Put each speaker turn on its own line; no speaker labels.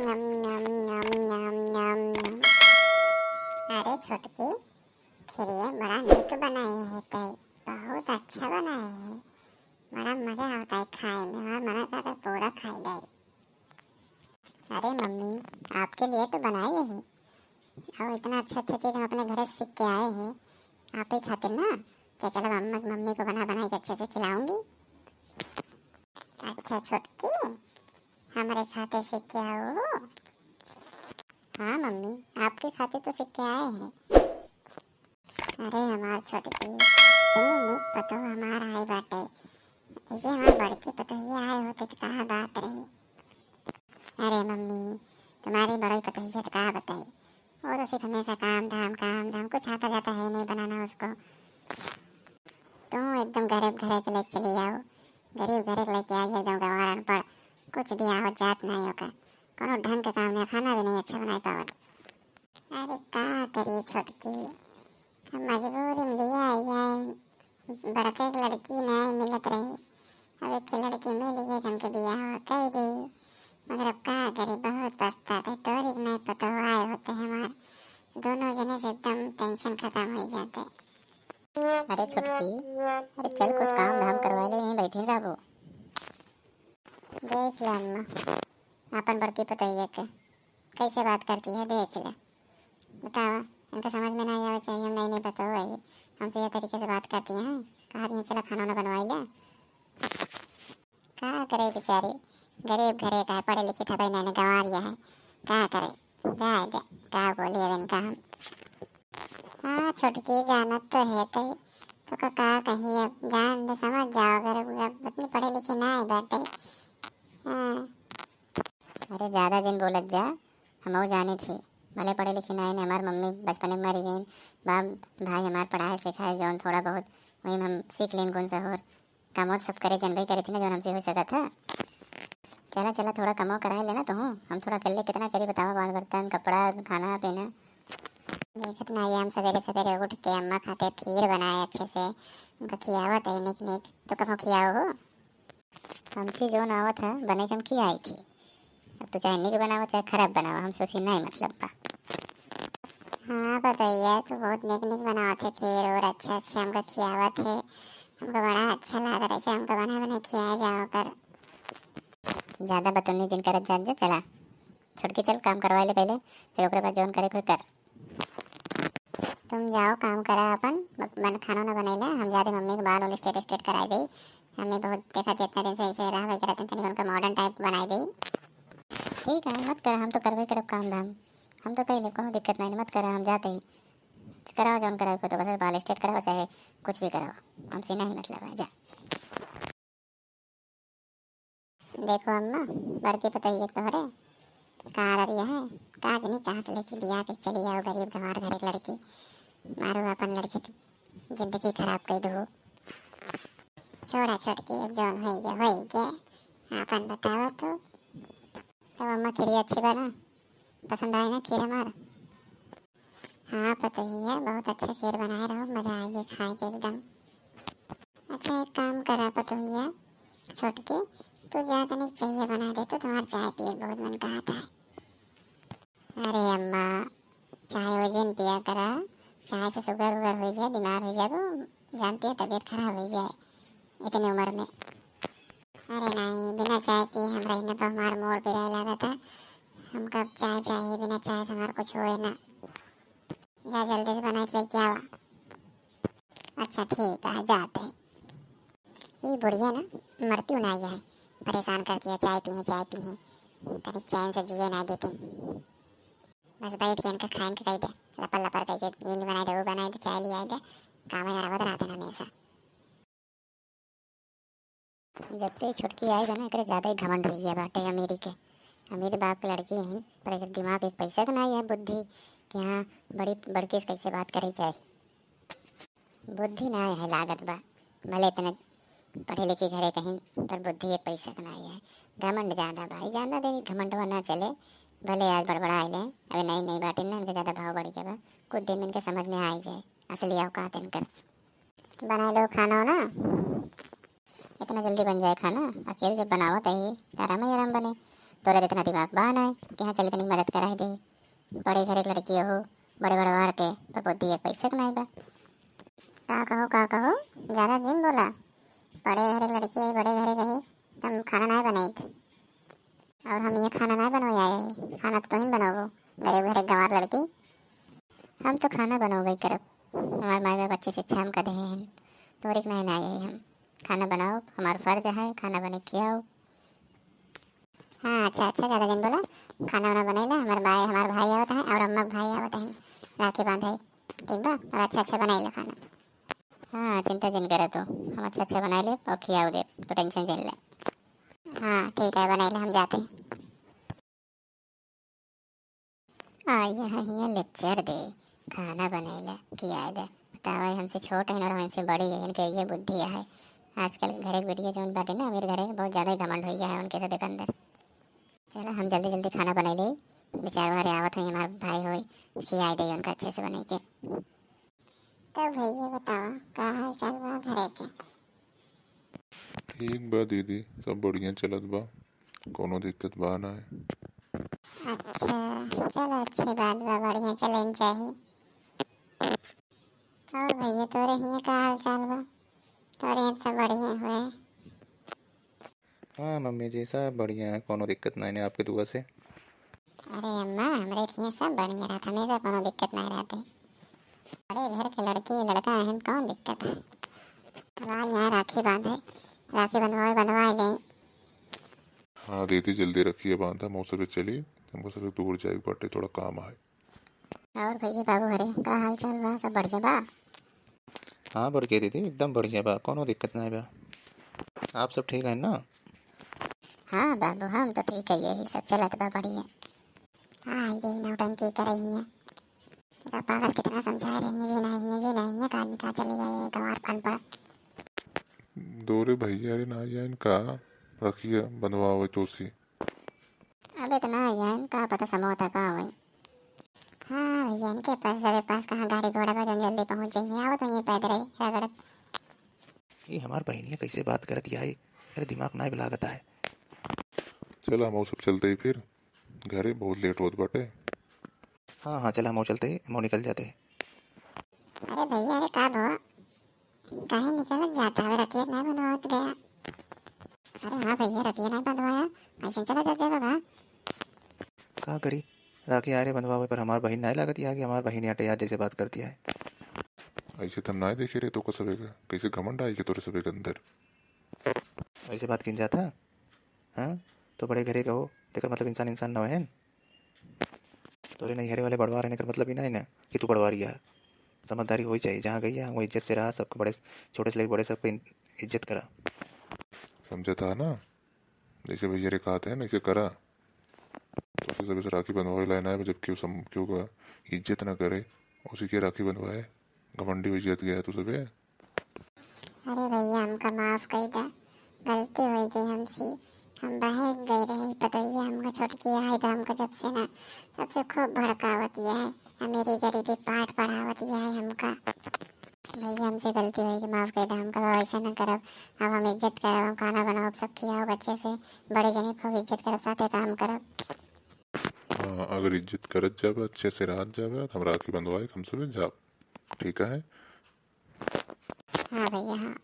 नम नम नम नम नम नम। अरे छोटकी, खिरिया बड़ा निक बनाए है तय, बहुत अच्छा बनाए है। बड़ा मजा आता है खाए में और मना का तो पूरा खाई दे। अरे मम्मी, आपके लिए तो बनाई है और इतना अच्छा अच्छा चीज हम अपने घर से सीख के आए हैं। आप ही खातिर ना क्या, चलो मम्मी को बना बनाई के अच्छे से खिलाऊंगी। अच्छा छोटकी, हमारे खाते सीख के आओ। हाँ मम्मी, आपके खाते तो सीख के आए हैं। अरे हमार छोटकी, इतनी नीक पतो हमार आए बाटे, इसे हमार बड़की पतोहिया आए होते तो कहा बात रही। अरे मम्मी, तुम्हारी बड़ी पतोहिया तो कहा बताई, वो तो सिर्फ हमेशा काम धाम कुछ आता जाता है नहीं बनाना उसको। तुम एकदम गरीब घरे के लेके चली आओ, गरीब घरे के लेके आई एकदम गंवार अनपढ़, कुछ भी आवत जात नहीं होगा, कोनो ढंग का काम नहीं, खाना भी नहीं अच्छा बनाई पावत। अरे का करिए छोटकी, मजबूरी में लिया है, बड़के लड़की नहीं मिलत रही, अब एक लड़की मिल गई हमके बियाह कर दी, मगर अब का करे, बहुत पछताते। तोरी नहीं पता आए होते हमार दोनों जने से एकदम टेंशन खत्म हो जाते। अरे छुटकी, अरे चल कुछ काम धाम करवा ले, यहीं बैठी रहो। देख ले अम्मा, अपन बड़की पतोहिया के कैसे बात करती है, देख ले। बताओ, इनका समझ में नहीं आवे चाहिए, हम नहीं पता हुआ है, हमसे ये तरीके से बात करती हैं। कहा दी चला खाना ना बनवाई ले। क्या करे बेचारी, गरीब घरे का है, पढ़े लिखे था भाई, मैंने गंवा लिया है, क्या करे, जाए दे, क्या बोली अब इनका हम। हाँ छोटकी, जानत तो है तो का कही, अब जान दे, समझ जाओ, अगर उतनी पढ़े लिखे ना है बेटे। हाँ अरे ज़्यादा दिन बोलत जा, हम जानी थी, भले पढ़े लिखे नहीं, हमारी मम्मी बचपन में मर गई, बाप भाई हमारे पढ़ाए सिखाए जौन थोड़ा बहुत वही हम सीख लें कौन सा और काम सब करे जनबई करे थी ना, जो हमसे हो सका था। चला चला थोड़ा कमो करा लेना तो हूँ, हम थोड़ा कर ले, कितना करी बताओ, बाल बर्तन कपड़ा खाना पीना। देखत ना ये हम सवेरे सवेरे उठ के अम्मा खाते खीर बनाए अच्छे से, उनका खियावत है निक निक, तो कब खियाओ हो, हमसे जो नावत है बने के हम खियाई थी। अब तो चाहे निक बनाओ चाहे खराब बनाओ, हम सोची नहीं मतलब बा। हाँ बताइए, तो बहुत निक निक बनाओ थे खीर और अच्छा अच्छा हमको खियावत है, हमको बड़ा अच्छा लगा ऐसे हमको बना बना खिया जाओ कर। ज़्यादा बतौनी दिन करत जान जा, चला छोटकी चल काम करवा ले पहले, फिर ओकरे बाद जौन करे फिर कर। तुम जाओ काम करा अपन, मन खाना ना बनैला, हम जाते मम्मी के बाल वाल स्ट्रेट स्ट्रेट कराई दी, हमने बहुत देखा इतना दिन से ऐसे रहा वगैरह, तनी उनका मॉडर्न टाइप बनाई दी। ठीक है मत करा, हम तो करवे करब काम धाम, हम तो कहीं कोनो दिक्कत नहीं, मत करा, हम जाते ही कराओ जौन कराओ, तो बस बाल स्ट्रेट कराओ चाहे कुछ भी कराओ, हमसे नहीं मतलब है, जा। देखो अम्मा, बड़की पतोहिया तोहरे कहाँ आ रही है, कहाँ नहीं कहाँ से लेके बिया के चली आओ, गरीब गंवार घर की लड़की, मारो अपन लड़की की जिंदगी खराब कर दो। छोड़ा छोटकी, अब जौन हो गया, अपन बताओ तो। तब अम्मा खीर अच्छी बना, पसंद आई ना खीर हमारा। हाँ पतोहिया, बहुत अच्छा खीर बनाए रहो, मजा आइए खाए के एकदम। अच्छा एक काम करा पतोहिया, छोटकी तू ज़्यादा नहीं चाहिए बना दे, तो तुम्हारा चाय पिए बहुत मन कहता है। अरे अम्मा, चाय वजन पिया करा, चाय से शुगर वुगर हो जाए, बीमार हो जाए, वो जानती है तबीयत खराब हो जाए इतनी उम्र में। अरे नहीं, बिना चाय पिए हम रही ना तो हमारा मोड़ पे रह लगा था, हम कब चाय चाहिए, बिना चाय से हमारा कुछ होए ना। जा जल्दी से बना के लेके आवा। अच्छा ठीक है, जाते हैं। ये बुढ़िया ना मरती नहीं है, परेशान करती है, चाय पिए कभी चैन से जिए ना देती, बस बैठ के इनका खाए के कही दे, लपड़ लपड़ कही दे, ये नहीं बनाई दे वो बनाई दे, चाय ले आई दे, काम यार आवत रहते ना हमेशा। जब से छुटकी आई है ना, एक ज़्यादा ही घमंड हुई है बाटे अमीरी के, अमीर बाप की लड़की है, पर एक दिमाग एक पैसा का नहीं है, बुद्धि कि हाँ बड़ी बड़की से कैसे बात करी जाए, बुद्धि ना है लागत बा, भले इतने पढ़े लिखे घरे कहीं, पर बुद्धि एक पैसा का नहीं है, घमंड ज़्यादा भाई, ज़्यादा देरी घमंड ना चले, भले आज बड़बड़ा आए अभी नई नई बाटे ना, इनके ज़्यादा भाव बढ़ गया बा, कुछ दिन इनके समझ में आ जाए असली औकात इनकर। बना लो खाना हो ना, इतना जल्दी बन जाए खाना, अकेले जब बनाओ तही आराम ही आराम बने, तोरे तो इतना दिमाग बा नहीं कि हाँ चल इतनी मदद कराई दे। पढ़े घरे लड़की हो, बड़े बड़े वार के, पर बुद्धि एक पैसे के नहीं बा। का कहो ज़्यादा दिन बोला। बड़े घरे लड़की आई, बड़े घरे रही, तुम खाना नहीं बनाई। और हम ये खाना नहीं बनवाई आए, खाना तो तुम बनाओ, गरीब घरे गंवार लड़की। हम तो खाना बनाओ करब, हमारे माँ बाप अच्छी शिक्षा हम कर हैं, तोरे के नहीं आए हम। खाना बनाओ, हमारा फर्ज है खाना बने खियाओ। हाँ अच्छा अच्छा, ज़्यादा दिन बोला। खाना वाना बनेला, हमारे भाई आवत हैं और अम्मा के भाई आवत हैं, राखी बांधे ठीक बा। और अच्छा अच्छा बनाइला खाना। हाँ चिंता जिन करे तो हम अच्छा अच्छा बना ले और खियाओ दे, तो टेंशन जिन ले। हाँ ठीक है बनाइला, हम जाते हैं। आइए हाँ यहाँ लेक्चर दे, खाना बनाइला खिया दे। बताओ हमसे छोट है और हमसे बड़ी है, इनके ये बुद्धि है। आजकल घरे वीडियो जो बाटे ना, मेरे घरे बहुत ज़्यादा घमंड हो गया है उनके सब के अंदर। चलो हम जल्दी जल्दी खाना बनाई ले, बेचारे घरे आवत हुई हमारे भाई हो, खियाई दे उनका अच्छे से बनाई के। तो भैया बताओ का हाल चाल बा घरे के।
ठीक बा दीदी, सब बढ़िया चलत बा, कोनो दिक्कत बा नाय।
अच्छा चलो अच्छी बात बा, बढ़िया चलें चाहिए। और भैया तोरे हियाँ का हाल चाल बा, तोरे यहाँ सब बढ़िया हुए।
हाँ मम्मी जी सब बढ़िया है, कोनो दिक्कत नहीं है आपकी दुआ से।
अरे अम्मा हमारे यहाँ सब बढ़िया रहता, हमेशा कोनो दिक्कत नहीं रहती। बड़े घर के लड़की लड़का है, कौन दिक्कत है। अब आज यहाँ राखी बांधे, राखी बंधवाए ले।
हाँ दीदी जल्दी रखिए बांधा, मौसम पे चली, हमको सब दूर जाए बाटे, थोड़ा काम है।
और भैया बाबू हरे का हाल चाल बा, सब बढ़िया बा।
हाँ बढ़िया दीदी एकदम बढ़िया बा, कोनो दिक्कत नहीं बा। आप सब ठीक है ना?
हाँ बाबू हम तो ठीक है, यही सब चलत बा बढ़िया। हाँ यही नौटंकी कर रही है, तेरा पागल कितना समझा रही है, जी नहीं है कहा चली गई गंवार पान पड़ा।
दोरे भैया रे ना जाइन का रखिए बनवाओ तोसी।
अब इतना है का पता समोता का हुई। हाँ भैया इनके पास सबे पास कहाँ गाड़ी घोड़ा बा जो जल्दी पहुँच जाइए, आओ तो ये पैदल ही रगड़त।
ये हमार बहनिया कैसे बात करती है, मेरे दिमाग ना भी लागत है।
चला हम सब चलते ही फिर घरे, बहुत लेट होत बाटे।
हाँ हाँ चला हम चलते हम निकल जाते।
अरे भैया अरे का भो कहीं निकल जाता है, रखिए नहीं बंधवात गया। अरे हाँ भैया रखिए नहीं बंधवाया, ऐसे चला जाता है।
का करी राखी आ रहे बंधवावे पर हमार बहन नहीं लागत है कि हमार बहन आटे यार जैसे बात करती है।
ऐसे तम ना देखे रे तो को सबे का कैसे घमंड आई के तोरे सबे के अंदर।
ऐसे बात किन जाता। हाँ तो बड़े घरे कहो तेकर मतलब इंसान इंसान न है। तोरे नहीं हरे वाले बढ़वा रहने का मतलब ही नहीं ना कि तू बढ़वा रही है। समझदारी हो ही चाहिए, जहाँ गई है वो इज्जत से रहा, सबको बड़े छोटे से लेकर बड़े सबको इज्जत करा।
समझा था ना, जैसे भैया रे कहा था ना ऐसे करा। तो उसे सबे से राखी बनवाए लाए ना, जबकि वो क्यों का इज्जत ना करे, उसी की राखी बनवाए। घमंडी हो इज्जत गया तो सबे।
अरे भैया हमका माफ कर दे, गलती हुई गई हमसे, हम बहक गए रही। पतैया हमका छुटकी आई तो हमको जब से ना सबसे खूब भड़कावत है, मेरी गरीबी पाठ पढ़ावत है हमका। भैया हमसे गलती हुई कि माफ कर दे हमका, ऐसा न करब। अब हम इज्जत करब, हम खाना बनाओ सब खियाओ बच्चे से, बड़े जने खूब इज्जत करब, साथे काम करब।
हाँ अगर इज्जत करत जाबे, अच्छे से रहत जाबे, हम राखी बंधवाए हम सबे जाब, ठीक है।
हाँ भैया हाँ।